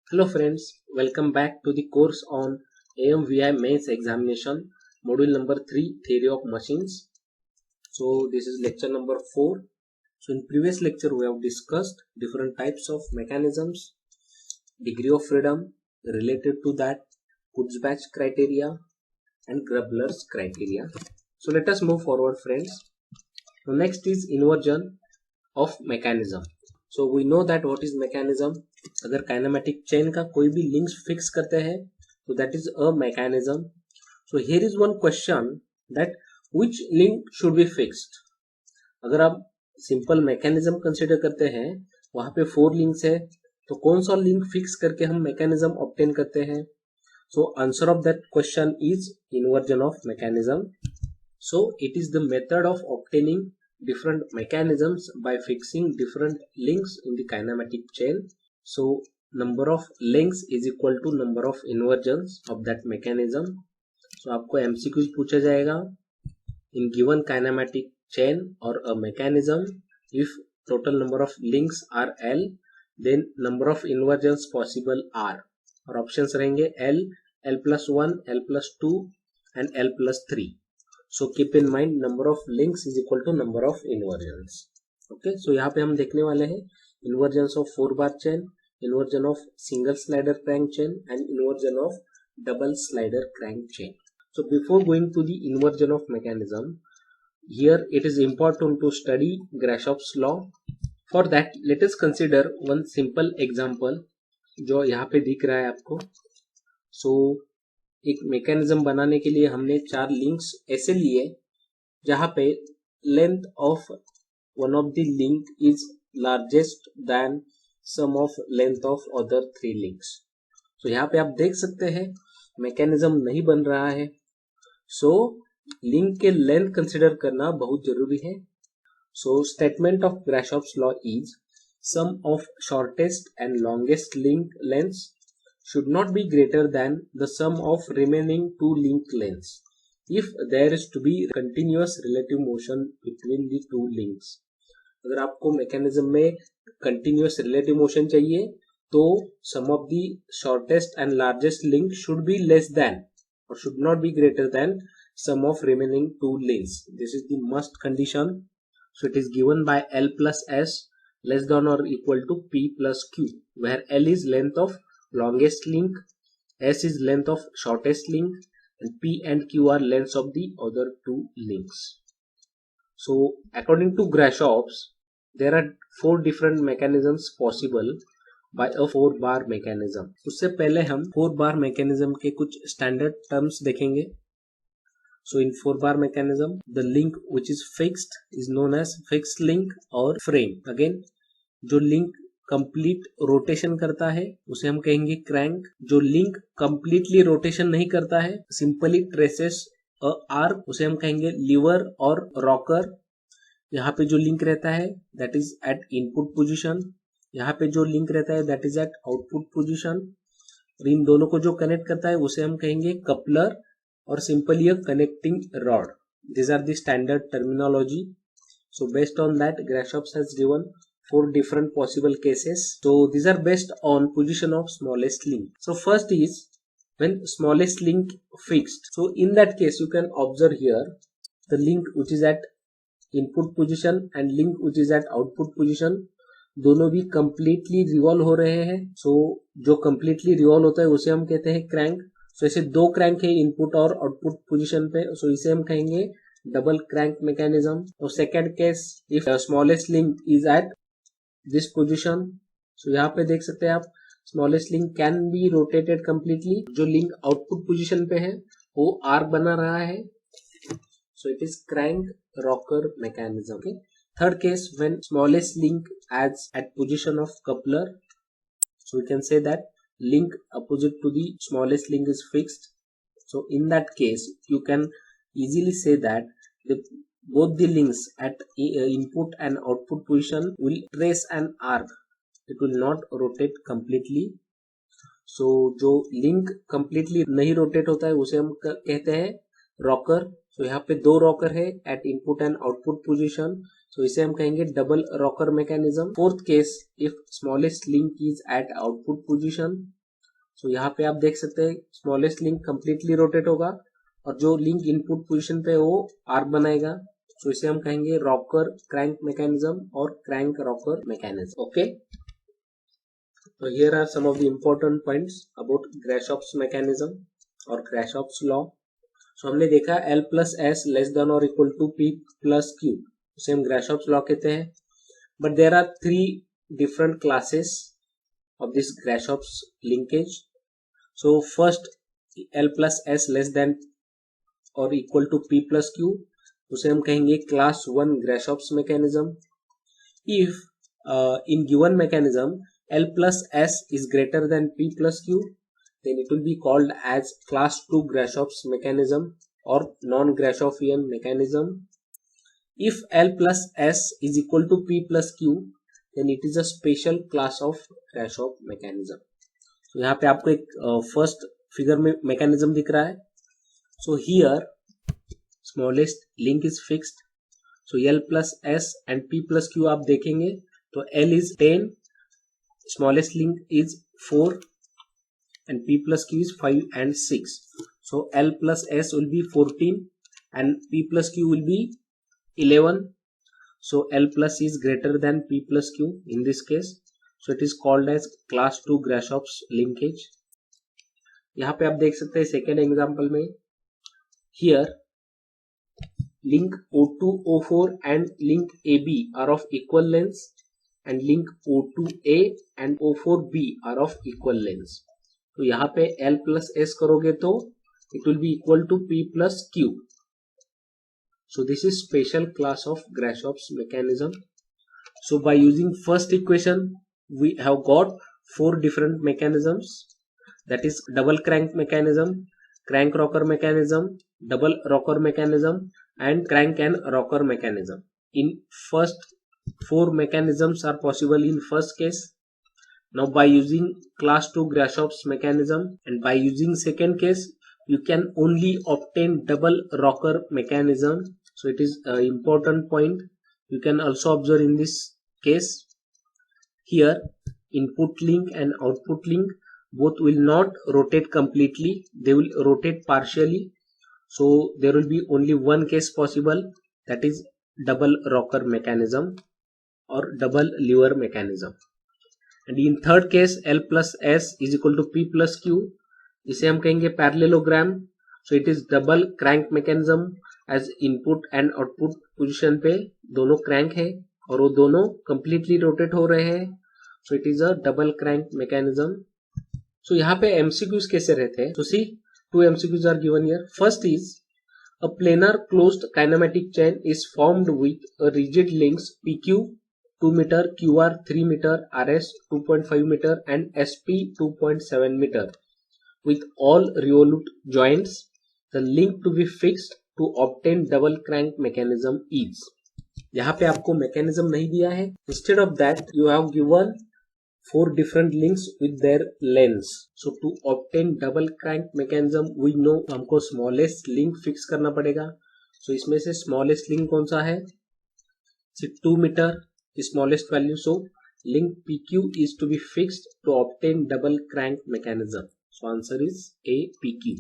Hello friends, welcome back to the course on AMVI Mains Examination, module number 3, Theory of Machines. So this is lecture number 4. So in previous lecture we have discussed different types of mechanisms, degree of freedom related to that, Kurzbach criteria and Grubler's criteria. So let us move forward friends. So next is inversion of mechanism. So we know that what is mechanism. अगर kinematic chain का कोई भी links fix करते हैं तो that is a mechanism. So here is one question that which link should be fixed. अगर आप simple mechanism consider करते हैं, वहां पे 4 लिंक्स है, तो कौन सा लिंक फिक्स करके हम मैकेनिज्म ऑब्टेन करते हैं. So answer of that question is inversion of mechanism. So it is the method of obtaining different mechanisms by fixing different links in the kinematic chain. So number of links is equal to number of inversions of that mechanism. So आपको MCQs पूछा जाएगा. In given kinematic chain or a mechanism, if total number of links are L, then number of inversions possible are, और options रहेंगे L, L plus 1, L plus 2 and L plus 3. So keep in mind number of links is equal to number of inversions. Okay, so यहाँ पे हम देखने वाले हैं inversions of 4 bar chain, inversion of single slider crank chain and inversion of double slider crank chain. So before going to the inversion of mechanism, here it is important to study Grashopp's law. For that let us consider one simple example जो यहाँ पे दिख रहा है आपको. So एक mechanism बनाने के लिए हमने 4 लिंक्स ऐसे लिए जहां पे length of one of the link is largest then sum of length of other 3 links. So यहाँ पे आप देख सकते हैं मैकेनिज्म नहीं बन रहा है. सो लिंक के लेंथ कंसिडर करना बहुत जरूरी है. So statement of Grashof's law is sum of shortest and longest link lengths should not be greater than the sum of remaining 2 link lengths if there is to be continuous relative motion between the 2 links. अगर आपको mechanism में continuous relative motion चाहिए तो sum of the shortest and largest link should be less than or should not be greater than sum of remaining 2 links. This is the must condition. So it is given by L plus S less than or equal to P plus Q, where L is length of longest link, S is length of shortest link, and P and Q are lengths of the other 2 links. So according to Grashopp's, there are 4 different mechanisms possible by a 4 bar mechanism. उससे पहले हम 4 bar mechanism के कुछ standard terms देखेंगे. So in 4 bar mechanism, the link which is fixed is known as fixed link or frame. Again, जो link complete rotation करता है उसे हम कहेंगे क्रैंक. जो लिंक कंप्लीटली रोटेशन नहीं करता है, सिंपली ट्रेसेस अ आर्क, उसे हम कहेंगे लीवर और रॉकर. यहाँ पे जो लिंक रहता है that is at input position, यहाँ पे जो लिंक रहता है that is at output position. और इन दोनों को जो कनेक्ट करता है उसे हम कहेंगे कपलर और simply a connecting rod. This are the standard terminology. So based on that Grashopp's has given 4 different possible cases. So these are based on position of smallest link. So first is when smallest link fixed. So in that case you can observe here the link which is at input position and link which is at output position, दोनों भी completely revolve हो रहे हैं. So जो completely revolve होता है उसे हम कहते हैं crank. So ऐसे 2 crank है input और output position पे, so इसे हम कहेंगे double crank mechanism. और second case, if the smallest link is at this position, so यहाँ पे देख सकते हैं आप smallest link can be rotated completely. जो link output position पे है वो arc बना रहा है, so it is crank rocker mechanism. Okay. Third case, when smallest link adds at position of coupler, so we can say that link opposite to the smallest link is fixed. So in that case you can easily say that both the links at input and output position will trace an arc. It will not rotate completely. So जो link completely नहीं rotate होता है उसे हम कहते हैं rocker. So यहाँ पे 2 rocker है at input and output position. So इसे हम कहेंगे double rocker mechanism. Fourth case, if smallest link is at output position, सो यहाँ पे आप देख सकते हैं स्मॉलेस्ट लिंक कंप्लीटली रोटेट होगा और जो लिंक इनपुट पोजीशन पे वो आर्क बनाएगा। सो इसे हम कहेंगे रॉकर क्रैंक मैकेनिज्म और क्रैंक रॉकर मैकेनिज्म। ओके, तो here are some of the important points about Grashof's mechanism और ग्राशॉफ्स लॉ। सो हमने देखा L plus S less than और equal to P plus Q, उसे हम ग्राशॉफ्स लॉ कहते हैं। But there are 3 different classes of this Grashopp's linkage. So first, L plus S less than or equal to P plus Q, उसे हम कहेंगे class 1 Grashopp's mechanism. If in given mechanism L plus S is greater than P plus Q, then it will be called as class 2 Grashopp's mechanism or non-Grashoppian mechanism. If L plus S is equal to P plus Q, then it is a special class of Grashopp mechanism. So यहाँ पे आपको एक first figure में mechanism दिख रहा है. So here smallest link is fixed. So L plus S and P plus Q आप देखेंगे तो L is 10, smallest link is 4 and P plus Q is 5 and 6. So L plus S will be 14 and P plus Q will be 11. So L plus is greater than P plus Q in this case. So it is called as class 2 Grashopp's linkage. यहाँ पे आप देख सकते हैं second example में, here link O2 O4 and link AB are of equal lengths and link O2A and O4B are of equal lengths. तो यहाँ पे L plus S करोगे तो it will be equal to P plus Q. So this is special class of Grashopp's mechanism. So by using first equation, we have got 4 different mechanisms. That is double crank mechanism, crank rocker mechanism, double rocker mechanism, and crank and rocker mechanism. In first 4 mechanisms are possible in first case. Now by using class 2 Grashopp's mechanism and by using second case, you can only obtain double rocker mechanism. So it is an important point. You can also observe in this case, here input link and output link both will not rotate completely, they will rotate partially. So there will be only one case possible, that is double rocker mechanism or double lever mechanism. And in third case L plus S is equal to P plus Q, इसे हम कहेंगे parallelogram. So it is double crank mechanism, as input and output position पे दोनों crank है और वो दोनों completely rotate हो रहे हैं. So it is a double crank mechanism. So यहाँ पे MCQs कैसे रहते हैं? So see, 2 MCQs are given here. First is a planar closed kinematic chain is formed with a rigid links PQ 2 meter, QR 3 meter, RS 2.5 meter and SP 2.7 meter with all revolute joints. The link to be fixed to obtain double crank mechanism is. यहाँ पे आपको mechanism नहीं दिया है. Instead of that, you have given 4 different links with their lengths. So to obtain double crank mechanism, we know हमको smallest link fix करना पड़ेगा. So इसमें से smallest link कौन सा है? 2 meter smallest value. So link PQ is to be fixed to obtain double crank mechanism. So answer is A, PQ.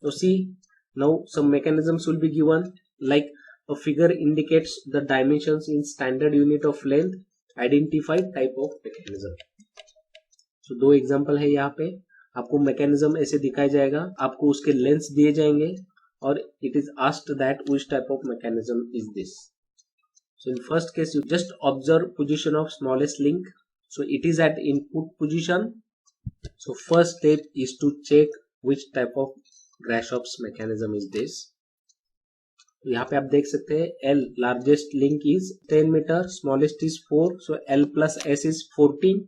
So see, now some mechanisms will be given, like a figure indicates the dimensions in standard unit of length. Identify type of mechanism. So 2 example है यहाँ पे, आपको mechanism ऐसे दिखाया जाएगा, आपको उसके lengths दिए जाएंगे और it is asked that which type of mechanism is this. So in first case, you just observe position of smallest link. So it is at input position. So first step is to check which type of Grashopp's mechanism is this. यहाँ पे आप देख सकते हैं L largest link is 10 meter, smallest is 4, so L plus S is 14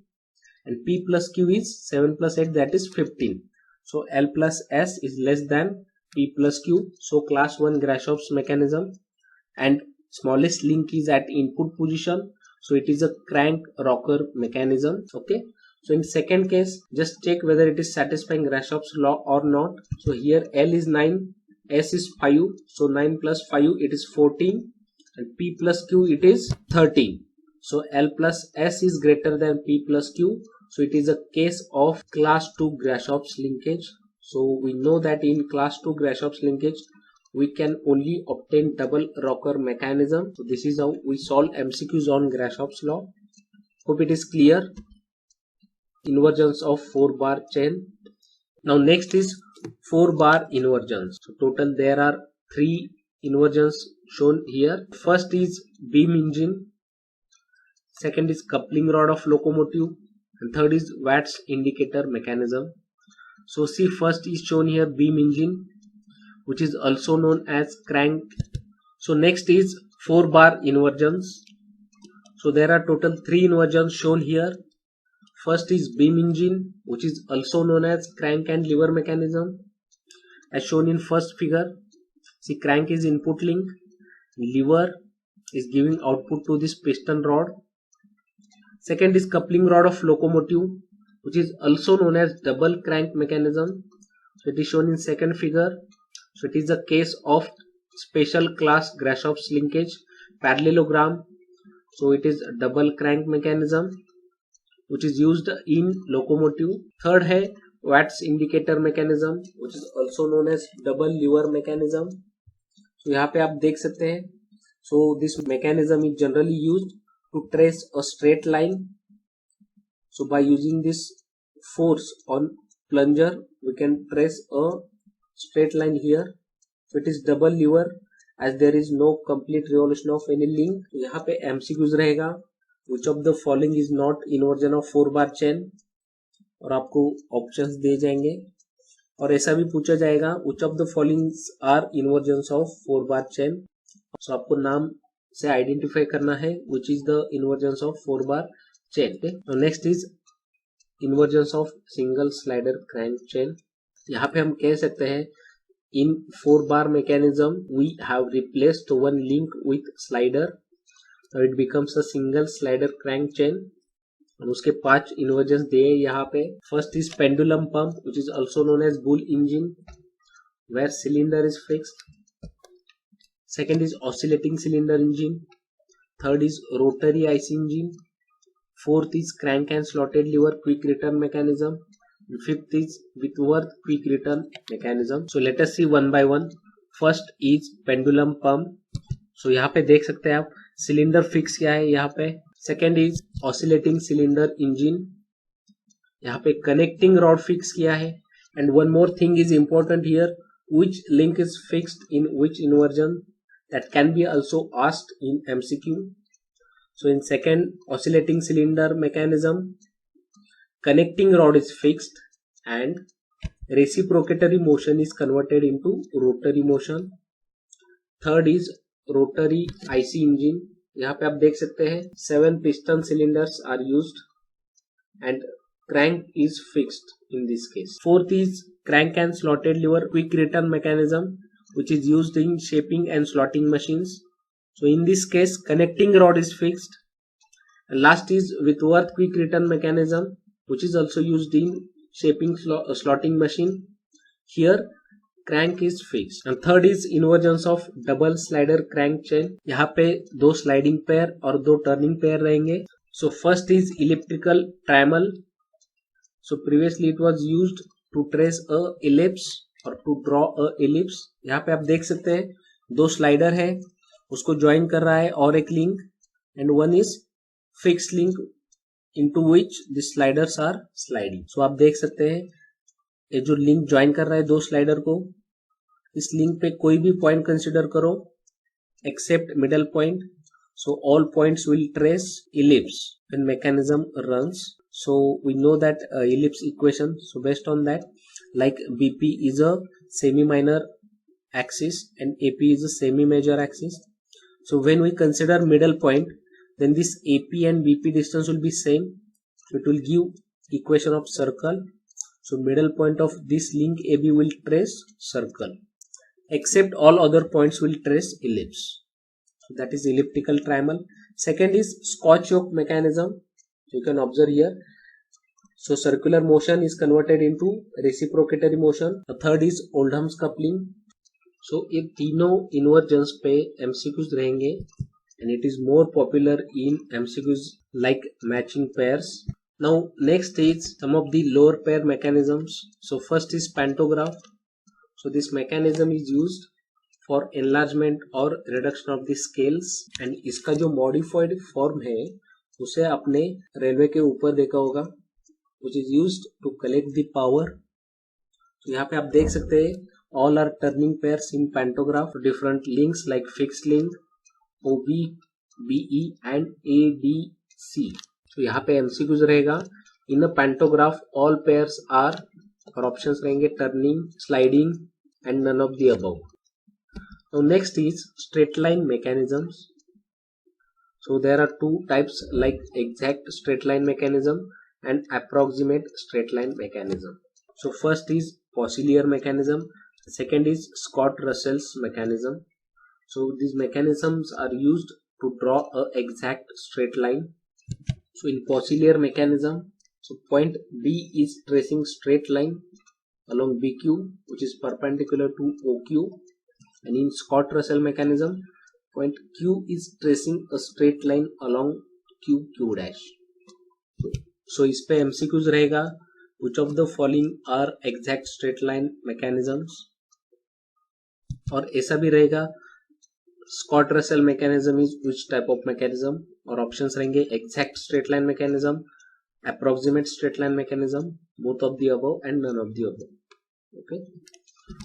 and P plus Q is 7 plus 8, that is 15. So L plus S is less than P plus Q, so class 1 Grashopp's mechanism, and smallest link is at input position, so it is a crank rocker mechanism. Okay, so in second case, just check whether it is satisfying Grashopp's law or not. So here L is 9, S is 5, so 9 plus 5 it is 14 and P plus Q it is 13. So L plus S is greater than P plus Q, So it is a case of class 2 Grashopp's linkage. So we know that in class 2 Grashopp's linkage we can only obtain double rocker mechanism. So this is how we solve MCQs on Grashopp's law. Hope it is clear. Inversions of 4-bar chain. Now next is 4-bar inversions. So total there are 3 inversions shown here. First is beam engine, second is coupling rod of locomotive, and third is Watt's indicator mechanism. So see, first is shown here beam engine, which is also known as crank. So next is 4-bar inversions. So there are total 3 inversions shown here. First is beam engine, which is also known as crank and lever mechanism, as shown in first figure. See, crank is input link, lever is giving output to this piston rod. Second is coupling rod of locomotive, which is also known as double crank mechanism. So it is shown in second figure. So it is a case of special class Grashopp's linkage parallelogram. So it is a double crank mechanism which is used in locomotive. Third है Watt's indicator mechanism, which is also known as double lever mechanism. So यहाँ पे आप देख सकते हैं. So this mechanism is generally used to trace a straight line. So by using this force on plunger, we can trace a straight line here. So it is double lever as there is no complete revolution of any link. यहाँ पे MCQs रहेगा. Which of the following is not inversion of 4-bar chain, और आपको options दिए जाएंगे. और ऐसा भी पूछा जाएगा which of the following are inversions of 4-bar chain. So आपको नाम से आइडेंटिफाई करना है which is the inversions of 4-bar chain. Okay? Now next is inversions of single slider crank chain. यहाँ पे हम कह सकते हैं in 4-bar mechanism we have replaced one link with slider. So it becomes a single slider crank chain. और उसके 5 inversions दिए यहाँ पे. First is pendulum pump, which is also known as bull engine, where cylinder is fixed. Second is oscillating cylinder engine. Third is rotary IC engine. Fourth is crank and slotted lever quick return mechanism. And fifth is Whitworth quick return mechanism. So let us see one by one. First is pendulum pump. So यहाँ पे देख सकते हैं आप cylinder fix किया है यहाँ पे. Second is oscillating cylinder engine, यहाँ पे कनेक्टिंग रॉड फिक्स किया है. And one more thing is important here, which link is fixed in which inversion, that can be also asked in MCQ. So in second oscillating cylinder mechanism, connecting rod is fixed and reciprocatory motion is converted into rotary motion. Third is rotary IC engine. यहाँ पे आप देख सकते हैं 7 piston cylinders are used and crank is fixed in this case. Fourth is crank and slotted lever quick return mechanism, which is used in shaping and slotting machines. So in this case connecting rod is fixed. And last is Whitworth quick return mechanism, which is also used in shaping slotting machine. Here crank is fixed. And third is inversions of double slider crank chain. यहाँ पे 2 sliding pair और 2 turning pair रहेंगे. So first is elliptical trimal. So previously it was used to trace a ellipse or to draw a ellipse. यहाँ पे आप देख सकते हैं 2 स्लाइडर है, उसको ज्वाइन कर रहा है और एक link, and one is fix link into which the sliders are sliding. So आप देख सकते हैं ये जो लिंक ज्वाइन कर रहा है 2 स्लाइडर को, इस लिंक पे कोई भी पॉइंट कंसिडर करो except middle point. So all points will trace ellipse when mechanism runs. So we know that ellipse equation. So based on that, like BP is a semi-minor axis and AP is a semi-major axis. So when we consider middle point, then this AP and BP distance will be same. So it will give equation of circle. So middle point of this link AB will trace circle, except all other points will trace ellipse. So that is elliptical trimal. Second is Scotch yoke mechanism. You can observe here. So circular motion is converted into reciprocatory motion. The third is Oldham's coupling. So ये तीनों inversions पे MCQs रहेंगे and it is more popular in MCQs like matching pairs. Now next is some of the lower pair mechanisms. So first is pantograph. So this mechanism is used for enlargement और reduction of the scales, and इसका जो modified form है उसे आपने railway के ऊपर देखा होगा, which is used to collect the power. तो यहाँ पे आप देख सकते हैं all are turning pairs in pantograph, different links like fixed link, OB, BE and ADC. तो यहाँ पे MCQs रहेगा. In a pantograph all pairs are, और ऑप्शंस रहेंगे turning, sliding and none of the above. Now next is straight line mechanisms. So there are two types like exact straight line mechanism and approximate straight line mechanism. So first is Poisselier mechanism, second is Scott-Russell's mechanism. So these mechanisms are used to draw a exact straight line. So in Poisselier mechanism, so point B is tracing straight line along BQ which is perpendicular to OQ, and in Scott-Russell mechanism point Q is tracing a straight line along QQ dash. So इस पे MCQs रहेगा, which of the following are exact straight line mechanisms, और ऐसा भी रहेगा Scott-Russell mechanism is which type of mechanism, और options रहेंगे exact straight line mechanism, approximate straight line mechanism, both of the above and none of the above. Okay.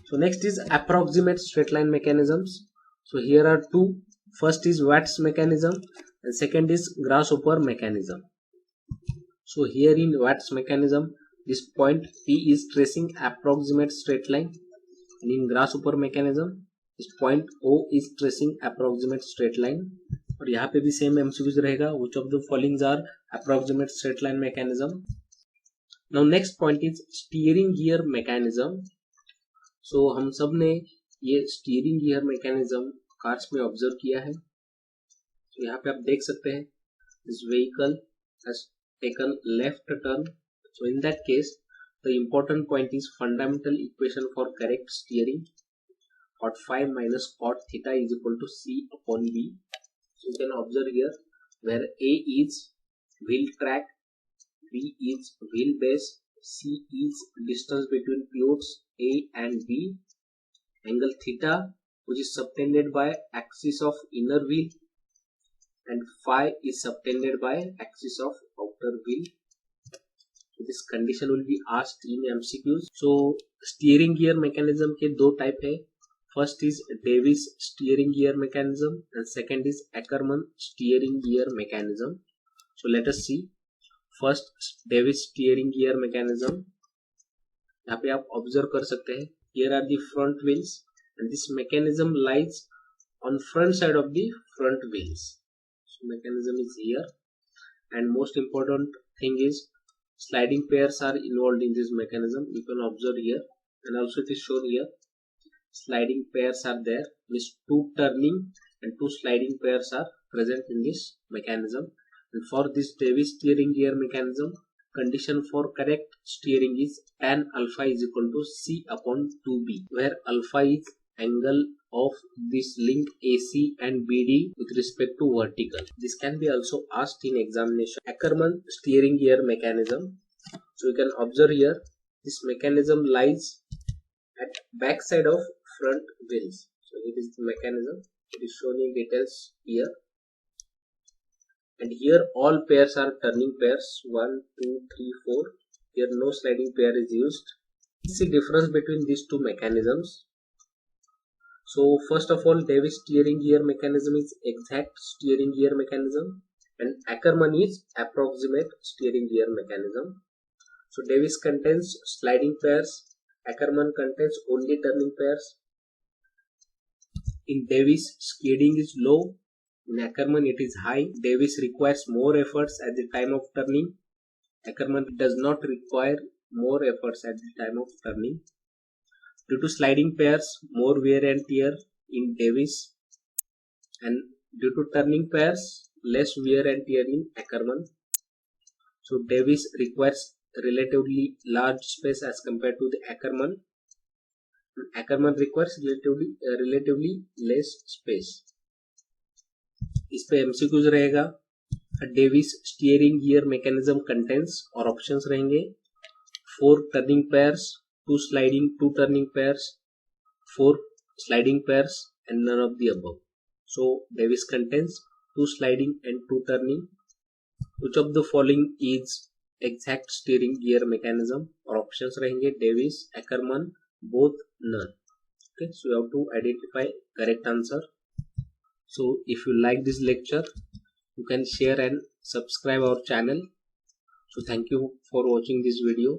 So next is approximate straight line mechanisms. So here are two. First is Watt's mechanism and second is grasshopper mechanism. So here in Watt's mechanism, this point P is tracing approximate straight line, and in grasshopper mechanism, this point O is tracing approximate straight line. और यहाँ पे भी same MCQs रहेगा, which of the following are approximate straight line mechanism. Now next point is steering gear mechanism. So हम सब ने ये steering gear mechanism cars में ऑब्जर्व किया है. तो यहाँ पे आप देख सकते हैं this vehicle has taken left turn. So in that case the important point is fundamental equation for correct steering. cot 5 minus cot theta is equal to C upon V. So you can observe here where A is wheel track, B is wheel base, C is distance between pivots A and B, angle theta which is subtended by axis of inner wheel, and phi is subtended by axis of outer wheel. So this condition will be asked in MCQs. So steering gear mechanism के दो type है. First is Davis steering gear mechanism and second is Ackermann steering gear mechanism. So let us see. First Davis steering gear mechanism. यहाँ पे आप observe कर सकते हैं. Here are the front wheels and this mechanism lies on front side of the front wheels. So mechanism is here, and most important thing is sliding pairs are involved in this mechanism. You can observe here, and also it is shown here. Sliding pairs are there, means two turning and two sliding pairs are present in this mechanism. And for this Davis steering gear mechanism, condition for correct steering is tan alpha is equal to C upon 2B, where alpha is angle of this link AC and BD with respect to vertical. This can be also asked in examination. Ackermann steering gear mechanism. So you can observe here, this mechanism lies at back side of front wheels. So it is the mechanism. It is shown in details here. And here all pairs are turning pairs, 1, 2, 3, 4. Here no sliding pair is used. What's the difference between these two mechanisms? So first of all, Davis steering gear mechanism is exact steering gear mechanism and Ackermann is approximate steering gear mechanism. So Davis contains sliding pairs, Ackermann contains only turning pairs. In Davis, skidding is low. In Ackermann, it is high. Davis requires more efforts at the time of turning. Ackermann does not require more efforts at the time of turning. Due to sliding pairs, more wear and tear in Davis, and due to turning pairs, less wear and tear in Ackermann. So Davis requires relatively large space as compared to the Ackermann. Ackermann requires relatively less space. इस पे MCQs रहेगा. Davis steering gear mechanism contains, और options रहेंगे 4 turning pairs, 2 turning pairs, 4 sliding pairs, and none of the above. So Davis contains 2 sliding and 2 turning. Which of the following is exact steering gear mechanism, और options रहेंगे Davis, Ackermann, both, none. Okay, so you have to identify correct answer. So if you like this lecture, you can share and subscribe our channel. So thank you for watching this video.